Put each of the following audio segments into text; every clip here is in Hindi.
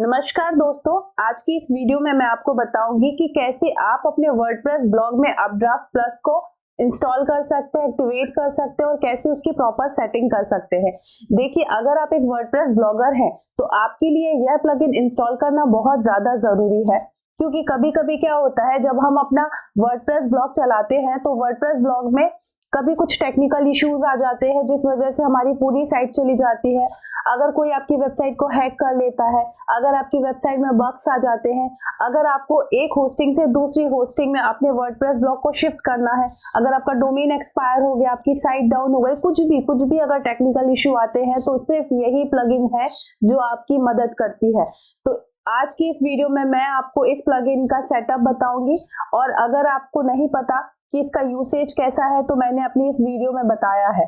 नमस्कार दोस्तों, आज की इस वीडियो में मैं आपको बताऊंगी कि कैसे आप अपने वर्डप्रेस ब्लॉग में अपड्राफ्ट प्लस को इंस्टॉल कर सकते हैं, एक्टिवेट कर सकते हैं और कैसे उसकी प्रॉपर सेटिंग कर सकते हैं। देखिए, अगर आप एक वर्डप्रेस ब्लॉगर हैं तो आपके लिए यह प्लगइन इंस्टॉल करना बहुत ज्यादा जरूरी है, क्योंकि कभी कभी क्या होता है, जब हम अपना वर्डप्रेस ब्लॉग चलाते हैं तो वर्डप्रेस ब्लॉग में कभी कुछ टेक्निकल इश्यूज आ जाते हैं जिस वजह से हमारी पूरी साइट चली जाती है। अगर कोई आपकी वेबसाइट को हैक कर लेता है, अगर आपकी वेबसाइट में बग्स आ जाते हैं, अगर आपको एक होस्टिंग से दूसरी होस्टिंग में अपने वर्डप्रेस ब्लॉग को शिफ्ट करना है, अगर आपका डोमेन एक्सपायर हो गया, आपकी साइट डाउन हो गई, कुछ भी अगर टेक्निकल इश्यू आते हैं तो सिर्फ यही प्लगइन है जो आपकी मदद करती है। तो आज की इस वीडियो में मैं आपको इस प्लगइन का सेटअप बताऊंगी, और अगर आपको नहीं पता कि इसका यूसेज कैसा है तो मैंने अपनी इस वीडियो में बताया है।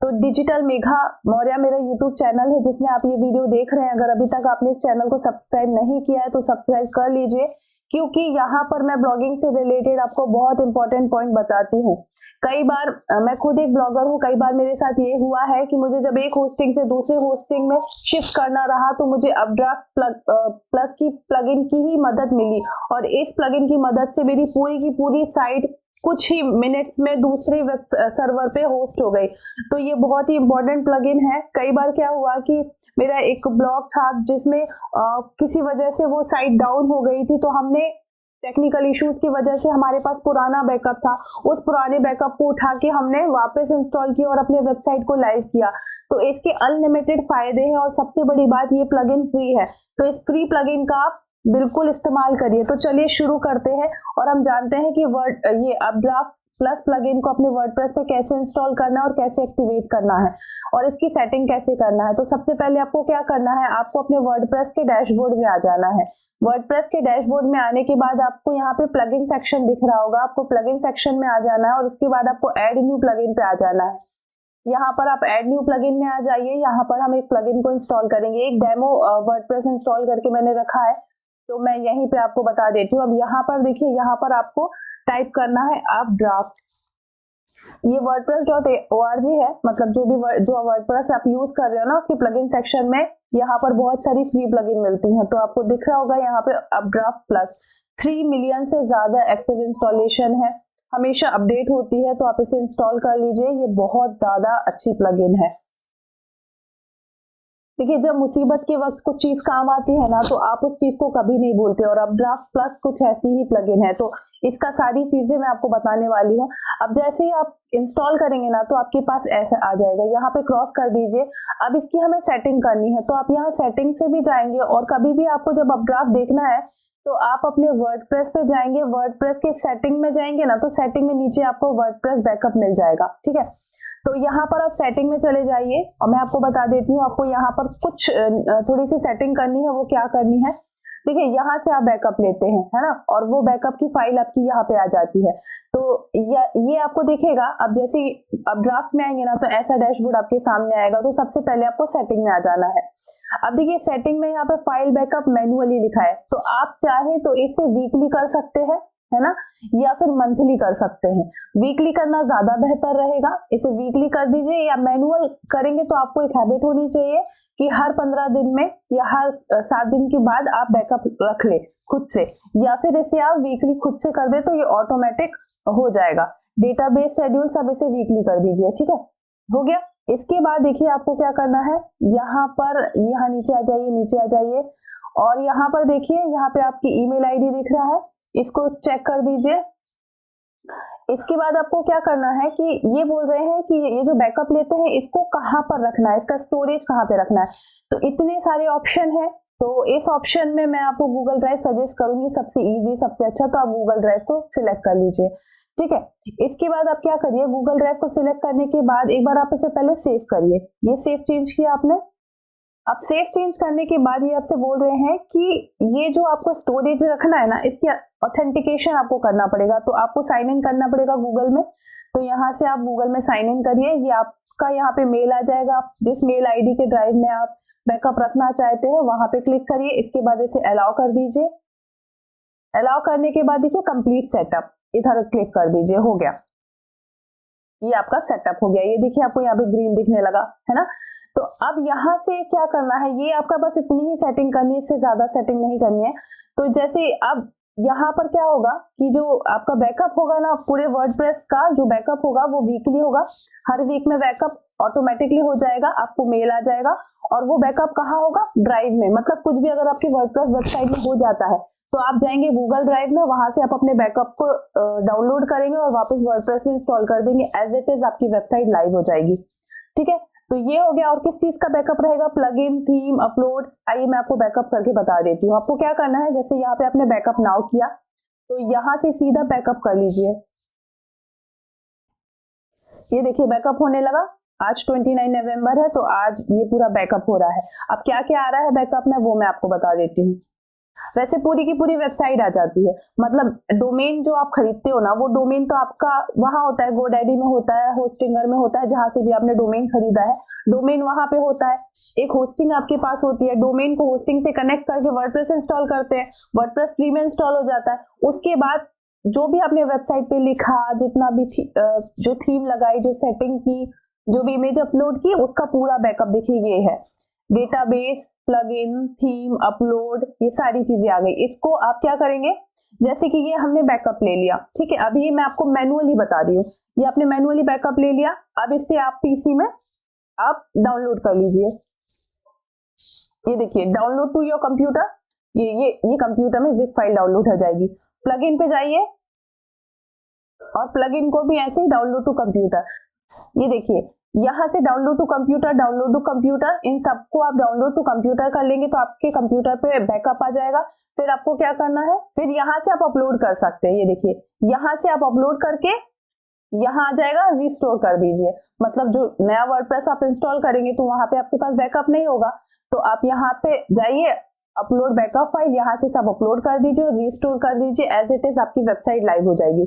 तो डिजिटल मेघा मौर्य मेरा यूट्यूब चैनल है जिसमें आप ये वीडियो देख रहे हैं। अगर अभी तक आपने इस चैनल को सब्सक्राइब नहीं किया है तो सब्सक्राइब कर लीजिए, क्योंकि यहाँ पर मैं ब्लॉगिंग से रिलेटेड आपको बहुत इंपॉर्टेंट पॉइंट बताती हूँ। कई बार मैं खुद एक ब्लॉगर हूँ, कई बार मेरे साथ ये हुआ है कि मुझे जब एक होस्टिंग से दूसरे होस्टिंग में शिफ्ट करना रहा तो मुझे अपड्राफ्ट प्लस की प्लगइन की ही मदद मिली, और इस प्लगइन की मदद से मेरी पूरी की पूरी साइट कुछ ही मिनट्स में दूसरे वेब सर्वर पे होस्ट हो गई। तो ये बहुत ही इंपॉर्टेंट प्लगइन है। कई बार क्या हुआ कि मेरा एक ब्लॉग था जिसमें किसी वजह से वो साइट डाउन हो गई थी, तो हमने टेक्निकल इश्यूज की वजह से हमारे पास पुराना बैकअप था, उस पुराने बैकअप को उठा के हमने वापस इंस्टॉल किया और अपने वेबसाइट को लाइव किया। तो इसके अनलिमिटेड फायदे हैं, और सबसे बड़ी बात, ये प्लगइन फ्री है। तो इस फ्री प्लगइन का आप बिल्कुल इस्तेमाल करिए। तो चलिए शुरू करते हैं और हम जानते हैं कि ये अपड्राफ्ट प्लस प्लगइन को अपने वर्डप्रेस पे कैसे इंस्टॉल करना है और कैसे एक्टिवेट करना है और इसकी सेटिंग कैसे करना है। तो सबसे पहले आपको क्या करना है, आपको अपने वर्डप्रेस के डैशबोर्ड में आ जाना है। वर्डप्रेस के डैशबोर्ड में आने के बाद आपको यहाँ पे प्लगइन सेक्शन दिख रहा होगा, आपको प्लगइन सेक्शन में आ जाना है और उसके बाद आपको ऐड न्यू प्लगइन पे आ जाना है। यहाँ पर आप ऐड न्यू प्लगइन में आ जाइए। यहाँ पर हम एक प्लगइन को इंस्टॉल करेंगे। एक डेमो वर्डप्रेस इंस्टॉल करके मैंने रखा है, तो मैं यहीं पे आपको बता देती हूँ। अब यहाँ पर देखिए, यहाँ पर आपको टाइप करना है अपड्राफ्ट। ये wordpress.org है, मतलब जो वर्डप्रेस आप यूज कर रहे हो ना, उसके प्लगइन सेक्शन में यहाँ पर बहुत सारी फ्री प्लगइन मिलती हैं। तो आपको दिख रहा होगा यहाँ पे अपड्राफ्ट प्लस 3 मिलियन से ज्यादा एक्टिव इंस्टॉलेशन है, हमेशा अपडेट होती है, तो आप इसे इंस्टॉल कर लीजिए। ये बहुत ज्यादा अच्छी प्लगइन है। देखिए, जब मुसीबत के वक्त कुछ चीज काम आती है ना, तो आप उस चीज को कभी नहीं भूलते, और अपड्राफ्ट प्लस कुछ ऐसी ही प्लगइन है। तो इसका सारी चीजें मैं आपको बताने वाली हूँ। अब जैसे ही आप इंस्टॉल करेंगे ना, तो आपके पास ऐसा आ जाएगा, यहाँ पे क्रॉस कर दीजिए। अब इसकी हमें सेटिंग करनी है, तो आप यहाँ सेटिंग से भी जाएंगे, और कभी भी आपको जब अपड्राफ्ट देखना है तो आप अपने वर्डप्रेस पे जाएंगे, वर्डप्रेस के सेटिंग में जाएंगे ना, तो सेटिंग में नीचे आपको वर्डप्रेस बैकअप मिल जाएगा। ठीक है, तो यहाँ पर आप सेटिंग में चले जाइए, और मैं आपको बता देती हूँ, आपको यहाँ पर कुछ थोड़ी सी सेटिंग करनी है। वो क्या करनी है, देखिए, यहाँ से आप बैकअप लेते हैं, है ना, और वो बैकअप की फाइल आपकी यहाँ पे आ जाती है। तो ये आपको दिखेगा। अब जैसे अब ड्राफ्ट में आएंगे ना, तो ऐसा डैशबोर्ड आपके सामने आएगा। तो सबसे पहले आपको सेटिंग में आ जाना है। अब देखिए, सेटिंग में यहाँ पे फाइल बैकअप मैन्युअली लिखा है, तो आप चाहे तो इसे वीकली कर सकते हैं, है ना, या फिर मंथली कर सकते हैं। वीकली करना ज्यादा बेहतर रहेगा, इसे वीकली कर दीजिए। या मैनुअल करेंगे तो आपको एक हैबिट होनी चाहिए कि हर 15 दिन में या हर 7 दिन के बाद आप बैकअप रख ले खुद से, या फिर इसे आप वीकली खुद से कर दे तो ये ऑटोमेटिक हो जाएगा। डेटाबेस शेड्यूल सब इसे वीकली कर दीजिए। ठीक है, हो गया। इसके बाद देखिए, आपको क्या करना है, यहाँ नीचे आ जाइए, नीचे आ जाइए, और यहाँ पर देखिए, यहाँ पे आपकी ईमेल आईडी दिख रहा है, इसको चेक कर दीजिए। इसके बाद आपको क्या करना है कि ये बोल रहे हैं कि ये जो बैकअप लेते हैं इसको कहाँ पर रखना है, इसका स्टोरेज कहाँ पे रखना है। तो इतने सारे ऑप्शन है, तो इस ऑप्शन में मैं आपको गूगल ड्राइव सजेस्ट करूंगी, सबसे इजी, सबसे अच्छा। तो आप गूगल ड्राइव को सिलेक्ट कर लीजिए। ठीक है, इसके बाद आप क्या करिए, गूगल ड्राइव को सिलेक्ट करने के बाद एक बार आप इसे पहले सेव करिए। ये सेव चेंज किया आपने। अब सेव चेंज करने के बाद ये आपसे बोल रहे हैं कि ये जो आपको स्टोरेज रखना है ना, इसकी ऑथेंटिकेशन आपको करना पड़ेगा। तो आपको साइन इन करना पड़ेगा गूगल में। तो यहाँ से आप गूगल में साइन इन करिए। ये आपका यहाँ पे मेल आ जाएगा। आप जिस मेल आईडी के ड्राइव में आप बैकअप रखना चाहते हैं वहां पे क्लिक करिए। इसके बाद इसे अलाउ कर दीजिए। अलाउ करने के बाद देखिए, कंप्लीट सेटअप, इधर क्लिक कर दीजिए। हो गया, ये आपका सेटअप हो गया। ये देखिए, आपको यहाँ पे ग्रीन दिखने लगा, है ना। तो अब यहाँ से क्या करना है, ये आपका बस इतनी ही सेटिंग करनी है, इससे ज्यादा सेटिंग नहीं करनी है। तो जैसे अब यहाँ पर क्या होगा कि जो आपका बैकअप होगा ना, पूरे वर्डप्रेस का जो बैकअप होगा वो वीकली होगा। हर वीक में बैकअप ऑटोमेटिकली हो जाएगा, आपको मेल आ जाएगा, और वो बैकअप कहाँ होगा, ड्राइव में। मतलब कुछ भी अगर आपकी वर्डप्रेस वेबसाइट में हो जाता है तो आप जाएंगे गूगल ड्राइव में, वहां से आप अपने बैकअप को डाउनलोड करेंगे और वापस वर्डप्रेस में इंस्टॉल कर देंगे, एज इट इज आपकी वेबसाइट लाइव हो जाएगी। ठीक है, तो ये हो गया। और किस चीज का बैकअप रहेगा, प्लगइन, थीम, अपलोड। आइए मैं आपको बैकअप करके बता देती हूँ। आपको क्या करना है, जैसे यहाँ पे आपने बैकअप नाउ किया तो यहाँ से सीधा बैकअप कर लीजिए। ये देखिए बैकअप होने लगा। आज 29 नवंबर है, तो आज ये पूरा बैकअप हो रहा है। अब क्या क्या आ रहा है बैकअप में वो मैं आपको बता देती हूँ। वैसे पूरी की पूरी वेबसाइट आ जाती है, मतलब डोमेन जो आप खरीदते हो ना, वो डोमेन तो आपका वहां होता है, गोडैडी में होता है, होस्टिंगर में होता है, जहां से भी आपने डोमेन खरीदा है डोमेन वहां पे होता है। एक होस्टिंग आपके पास होती है, डोमेन को होस्टिंग से कनेक्ट करके वर्डप्रेस इंस्टॉल करते हैं, वर्डप्रेस फ्री में इंस्टॉल हो जाता है। उसके बाद जो भी आपने वेबसाइट पे लिखा, जितना भी जो थीम लगाई, जो सेटिंग की, जो भी इमेज अपलोड की, उसका पूरा बैकअप देखिए ये है। डेटाबेस, प्लगइन, थीम, अपलोड, ये सारी चीजें आ गई। इसको आप क्या करेंगे, जैसे कि ये हमने बैकअप ले लिया, ठीक है। अभी मैं आपको मैनुअली बता रही हूँ, ये आपने मैनुअली बैकअप ले लिया। अब इसे आप पीसी में आप डाउनलोड कर लीजिए। ये देखिए डाउनलोड टू योर कंप्यूटर, ये कंप्यूटर में जिप फाइल डाउनलोड हो जाएगी। प्लगइन पे जाइए और प्लगइन को भी ऐसे ही डाउनलोड टू कंप्यूटर। ये देखिए यहाँ से डाउनलोड टू कंप्यूटर, इन सबको आप डाउनलोड टू कंप्यूटर कर लेंगे तो आपके कंप्यूटर पे बैकअप आ जाएगा। फिर आपको क्या करना है, फिर यहाँ से आप अपलोड कर सकते हैं। ये देखिए यहाँ से आप अपलोड करके यहाँ आ जाएगा, रिस्टोर कर दीजिए। मतलब जो नया वर्डप्रेस आप इंस्टॉल करेंगे तो वहां पे आपके पास बैकअप नहीं होगा, तो आप यहाँ पे जाइए, अपलोड बैकअप फाइल, यहाँ से सब अपलोड कर दीजिए और रिस्टोर कर दीजिए, एज इट इज आपकी वेबसाइट लाइव हो जाएगी।